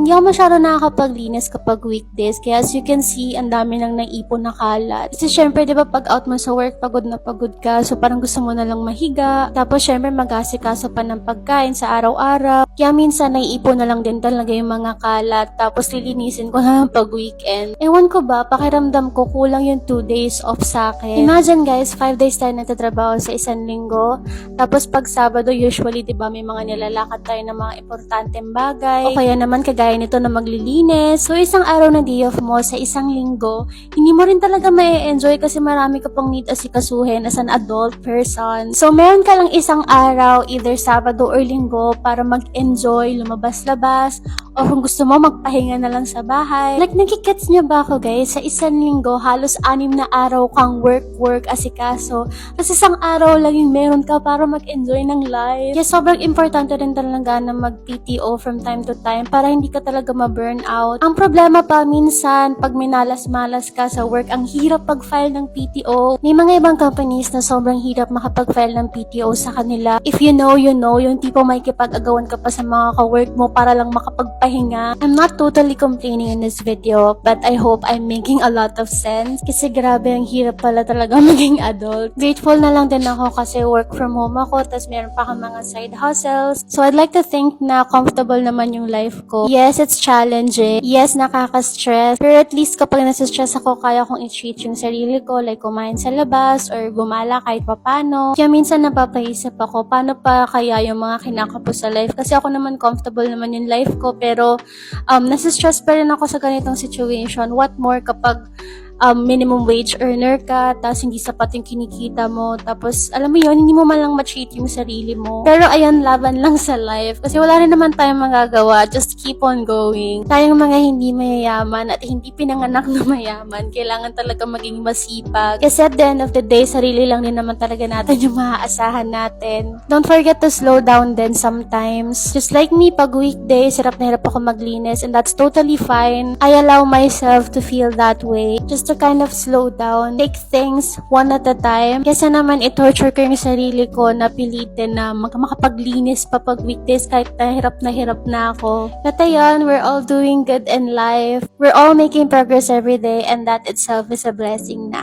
hindi ako masyado nakakapaglinis kapag weekdays. Kaya as you can see, ang dami nang naipon na kalat. Kasi syempre, di ba pag out mo sa work, pagod na pagod ka. So parang gusto mo na lang mahiga. Tapos syempre, mag-asikaso pa ng pagkain sa araw-araw. Kaya minsan, naiipon na lang din talaga yung mga kalat. Tapos lilinisin ko na lang pag weekend. Ewan ko ba, pakiramdam ko kulang yung 2 days off sa akin. Imagine guys, 5 days tayo nagtatrabaho sa isang linggo. Tapos pag Sabado, usually, di ba, may mga nilalakad tayo ng mga importanteng bagay. O kaya naman, kagaya nito na maglilinis. So, isang araw na day off mo sa isang linggo, hindi mo rin talaga ma-enjoy kasi marami ka pang need asikasuhin as an adult person. So, meron ka lang isang araw, either Sabado or Linggo, para mag-enjoy, lumabas-labas, o kung gusto mo, magpahinga na lang sa bahay. Like, nagkikets niyo ba ako guys? Sa isang linggo, halos 6 na araw kang work, asikaso. Tapos isang araw lang yung meron ka para mag-enjoy ng life. Kaya sobrang importante rin talaga na mag-PTO from time to time para hindi ka talaga ma-burn out. Ang problema pa minsan, pag minalas-malas ka sa work, ang hirap pag-file ng PTO. May mga ibang companies na sobrang hirap makapag-file ng PTO sa kanila. If you know, yung tipo may kipag-agawan ka pa sa mga ka-work mo para lang makapagpahinga. I'm not totally complaining in this video, but I hope I'm making a lot of sense. Kasi grabe, ang hirap pala talaga maging adult. Grateful na lang din ako kasi work from home ako, tas meron pa akong mga side hustles. So I'd like to think na comfortable naman yung life ko. Yes, it's challenging. Yes, nakaka-stress. Pero at least kapag nasa-stress ako, kaya kong i-treat yung sarili ko, like kumain sa labas or gumala kahit papano. Kaya minsan napapaisip ako, paano pa kaya yung mga kinakapos sa life? Kasi ako naman comfortable naman yung life ko, pero nasa-stress pa rin ako sa ganitong situation. What more kapag minimum wage earner ka, tapos hindi sapat yung kinikita mo, tapos alam mo yun, hindi mo man lang ma-treat yung sarili mo. Pero ayan, laban lang sa life. Kasi wala rin naman tayong magagawa. Just keep on going. Tayong mga hindi mayayaman at hindi pinanganak na mayaman, kailangan talaga maging masipag. Kasi at the end of the day, sarili lang din naman talaga natin yung maaasahan natin. Don't forget to slow down then sometimes. Just like me, pag weekdays, hirap na hirap ako maglinis, and that's totally fine. I allow myself to feel that way. Just to kind of slow down, take things one at a time. Kasi naman, i-torture ko yung sarili ko na pilitin na makapaglinis pa pag weekdays kahit na hirap na ako. But ayun, we're all doing good in life. We're all making progress every day, and that itself is a blessing na.